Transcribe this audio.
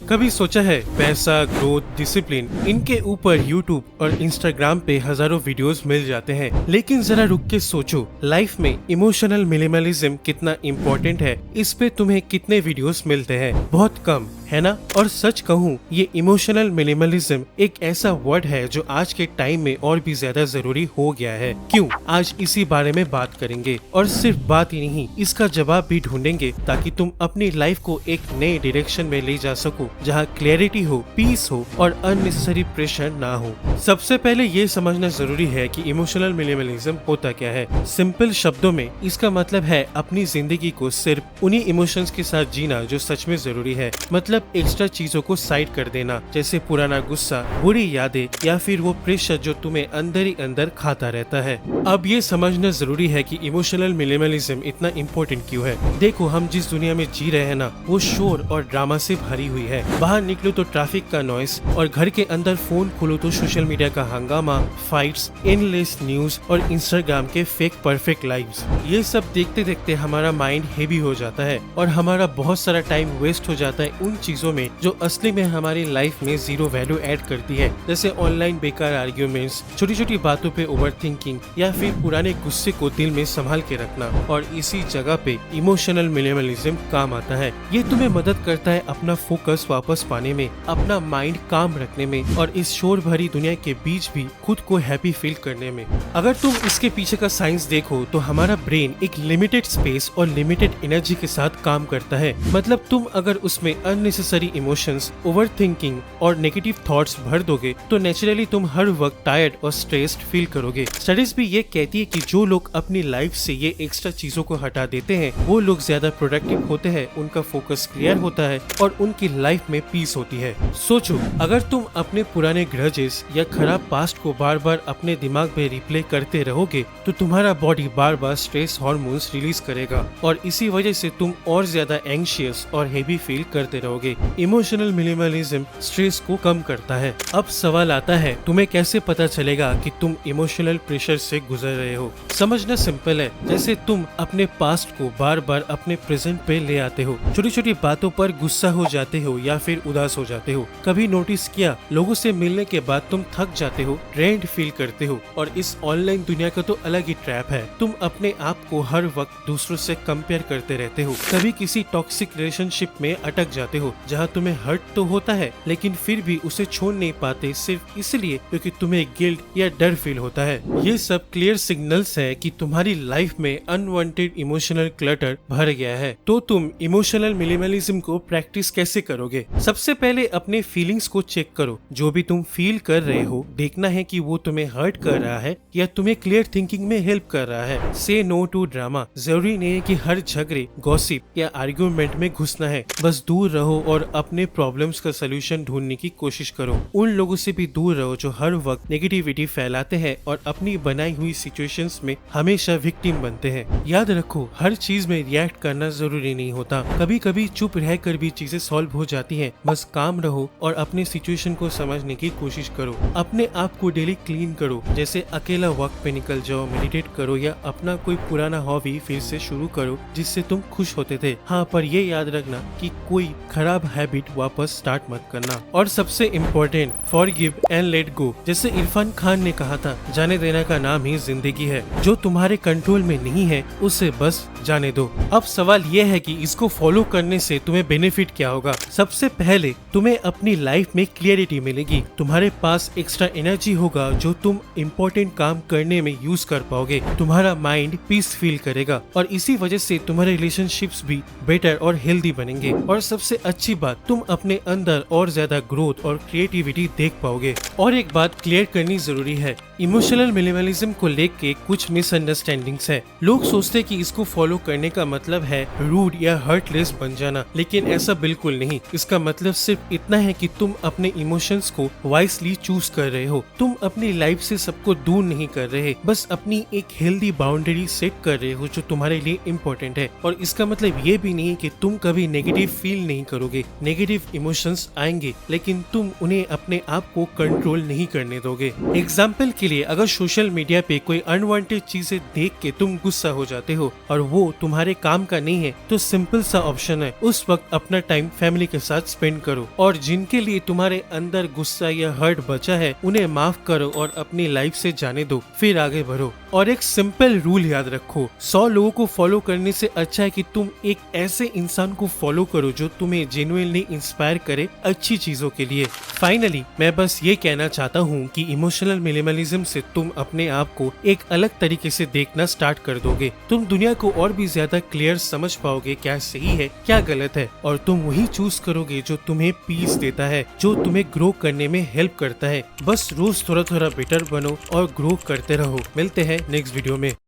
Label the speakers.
Speaker 1: कभी सोचा है पैसा, ग्रोथ, डिसिप्लिन, इनके ऊपर यूट्यूब और इंस्टाग्राम पे हजारों वीडियोस मिल जाते हैं, लेकिन जरा रुक के सोचो लाइफ में इमोशनल मिनिमलिज्म कितना इम्पोर्टेंट है। इस पे तुम्हें कितने वीडियोस मिलते हैं? बहुत कम, है ना? और सच कहूँ, ये इमोशनल मिनिमलिज्म एक ऐसा वर्ड है जो आज के टाइम में और भी ज्यादा जरूरी हो गया है। क्यों? आज इसी बारे में बात करेंगे, और सिर्फ बात ही नहीं, इसका जवाब भी ढूंढेंगे ताकि तुम अपनी लाइफ को एक नए डायरेक्शन में ले जा सको, जहाँ क्लैरिटी हो, पीस हो और अननेसेसरी प्रेशर ना हो। सबसे पहले ये समझना जरूरी है कि इमोशनल मिनिमलिज्म होता क्या है। सिंपल शब्दों में इसका मतलब है अपनी जिंदगी को सिर्फ उन्हीं इमोशंस के साथ जीना जो सच में जरूरी है। मतलब एक्स्ट्रा चीजों को साइड कर देना, जैसे पुराना गुस्सा, बुरी यादें या फिर वो प्रेशर जो तुम्हें अंदर ही अंदर खाता रहता है। अब ये समझना जरूरी है कि इमोशनल मिनिमलिज्म इतना इम्पोर्टेंट क्यों है। देखो, हम जिस दुनिया में जी रहे हैं ना, वो शोर और ड्रामा से भरी हुई है। बाहर निकलो तो ट्रैफिक का नॉइस, और घर के अंदर फोन खोलो तो सोशल मीडिया का हंगामा, फाइट्स, एंडलेस न्यूज और इंस्टाग्राम के फेक परफेक्ट लाइव्स। ये सब देखते देखते हमारा माइंड हेवी हो जाता है और हमारा बहुत सारा टाइम वेस्ट हो जाता है उन चीजों में जो असली में हमारी लाइफ में जीरो वैल्यू ऐड करती है, जैसे ऑनलाइन बेकार आर्ग्यूमेंट्स, छोटी छोटी बातों पे ओवर थिंकिंग या फिर पुराने गुस्से को दिल में संभाल के रखना। और इसी जगह पे इमोशनल मिनिमलिज्म काम आता है। ये तुम्हें मदद करता है अपना फोकस वापस पाने में, अपना माइंड काम रखने में और इस शोर भरी दुनिया के बीच भी खुद को हैप्पी फील करने में। अगर तुम इसके पीछे का साइंस देखो तो हमारा ब्रेन एक लिमिटेड स्पेस और लिमिटेड एनर्जी के साथ काम करता है। मतलब तुम अगर उसमें अननेसेसरी इमोशंस, ओवर थिंकिंग और नेगेटिव थॉट्स भर दोगे तो नेचुरली तुम हर वक्त टायर्ड और स्ट्रेस्ड फील करोगे। स्टडीज भी ये कहती है कि जो लोग अपनी लाइफ से ये एक्स्ट्रा चीजों को हटा देते हैं वो लोग ज्यादा प्रोडक्टिव होते हैं, उनका फोकस क्लियर होता है और उनकी लाइफ में पीस होती है। सोचो, अगर तुम अपने पुराने ग्रजेस या खराब पास्ट को बार बार अपने दिमाग में रिप्ले करते रहोगे तो तुम्हारा बॉडी बार बार स्ट्रेस हार्मोन्स रिलीज करेगा और इसी वजह से तुम और ज्यादा एंग्शियस और हेवी फील करते रहोगे। इमोशनल मिनिमलिज्म स्ट्रेस को कम करता है। अब सवाल आता है, तुम्हें कैसे पता चलेगा कि तुम इमोशनल प्रेशर से गुजर रहे हो? समझना सिंपल है। जैसे तुम अपने पास्ट को बार बार अपने प्रेजेंट पे ले आते हो, छोटी छोटी बातों पर गुस्सा हो जाते हो या फिर उदास हो जाते हो। कभी नोटिस किया, लोगों से मिलने के बाद तुम थक जाते हो, ड्रेन्ड फील करते हो। और इस ऑनलाइन दुनिया का तो अलग ही ट्रैप है। तुम अपने आप को हर वक्त दूसरों से कंपेयर करते रहते हो। कभी किसी टॉक्सिक रिलेशनशिप में अटक जाते हो जहाँ तुम्हें हर्ट तो होता है लेकिन फिर भी उसे छोड़ नहीं पाते, सिर्फ इसलिए क्योंकि तुम्हें गिल्ट या डर फील होता है। ये सब क्लियर सिग्नल्स है कि तुम्हारी लाइफ में अनवांटेड इमोशनल क्लटर भर गया है। तो तुम इमोशनल मिनिमलिज्म को प्रैक्टिस कैसे करोगे? सबसे पहले अपने फीलिंग्स को चेक करो। जो भी तुम फील कर रहे हो, देखना है कि वो तुम्हें हर्ट कर रहा है या तुम्हें क्लियर थिंकिंग में हेल्प कर रहा है। से नो टू ड्रामा। जरूरी नहीं है कि हर झगड़े, गॉसिप या आर्ग्यूमेंट में घुसना है। बस दूर रहो और अपने प्रॉब्लम्स का सलूशन ढूंढने की कोशिश करो। उन लोगों से भी दूर रहो जो हर वक्त नेगेटिविटी फैलाते हैं और अपनी बनाई हुई सिचुएशंस में हमेशा विक्टिम बनते हैं। याद रखो, हर चीज में रिएक्ट करना जरूरी नहीं होता। कभी कभी चुप रहकर भी चीजें सॉल्व हो जाती हैं। बस काम रहो और अपने सिचुएशन को समझने की कोशिश करो। अपने आप को डेली क्लीन करो, जैसे अकेला वॉक पे निकल जाओ, मेडिटेट करो या अपना कोई पुराना हॉबी फिर से शुरू करो जिससे तुम खुश होते थे। हाँ, पर ये याद रखना कि कोई खराब हैबिट वापस स्टार्ट मत करना। और सबसे important, forgive and let go. जैसे इरफान खान ने कहा था, जाने देना का नाम ही जिंदगी है। जो तुम्हारे कंट्रोल में नहीं है उसे बस जाने दो। अब सवाल ये है कि इसको फॉलो करने से तुम्हें बेनिफिट क्या होगा? सबसे पहले तुम्हें अपनी लाइफ में क्लियरिटी मिलेगी। तुम्हारे पास एक्स्ट्रा एनर्जी होगा जो तुम इम्पोर्टेंट काम करने में यूज कर पाओगे। तुम्हारा माइंड पीस फील करेगा और इसी वजह से तुम्हारे रिलेशनशिप्स भी बेटर और हेल्दी बनेंगे। और सबसे अच्छी बात, तुम अपने अंदर और ज्यादा ग्रोथ और क्रिएटिविटी देख पाओगे। और एक बात क्लियर करनी जरूरी है, इमोशनल मिनिमलिज्म को लेके कुछ मिसअंडरस्टैंडिंग्स है। लोग सोचते कि इसको फॉलो करने का मतलब है रूड या हर्टलेस बन जाना, लेकिन ऐसा बिल्कुल नहीं। इसका मतलब सिर्फ इतना है कि तुम अपने इमोशंस को वाइसली चूज कर रहे हो। तुम अपनी लाइफ से सबको दूर नहीं कर रहे, बस अपनी एक हेल्दी बाउंड्री सेट कर रहे हो जो तुम्हारे लिए इम्पोर्टेंट है। और इसका मतलब ये भी नहीं कि तुम कभी नेगेटिव फील नहीं करोगे। चलोगे। नेगेटिव इमोशंस आएंगे लेकिन तुम उन्हें अपने आप को कंट्रोल नहीं करने दोगे। एग्जाम्पल के लिए, अगर सोशल मीडिया पे कोई अनवांटेड चीजें देख के तुम गुस्सा हो जाते हो और वो तुम्हारे काम का नहीं है, तो सिंपल सा ऑप्शन है, उस वक्त अपना टाइम फैमिली के साथ स्पेंड करो और जिनके लिए तुम्हारे अंदर गुस्सा या हर्ट बचा है उन्हें माफ करो और अपनी लाइफ से जाने दो, फिर आगे बढ़ो। और एक सिंपल रूल याद रखो, 100 लोगों को फॉलो करने से अच्छा है कि तुम एक ऐसे इंसान को फॉलो करो जो तुम्हें जेन्युइनली इंस्पायर करे अच्छी चीजों के लिए। फाइनली मैं बस ये कहना चाहता हूँ कि इमोशनल मिनिमलिज्म से तुम अपने आप को एक अलग तरीके से देखना स्टार्ट कर दोगे। तुम दुनिया को और भी ज्यादा क्लियर समझ पाओगे क्या सही है क्या गलत है, और तुम वही चूज करोगे जो तुम्हें पीस देता है, जो तुम्हें ग्रो करने में हेल्प करता है। बस रोज थोड़ा थोड़ा बेटर बनो और ग्रो करते रहो। मिलते हैं नेक्स्ट वीडियो में।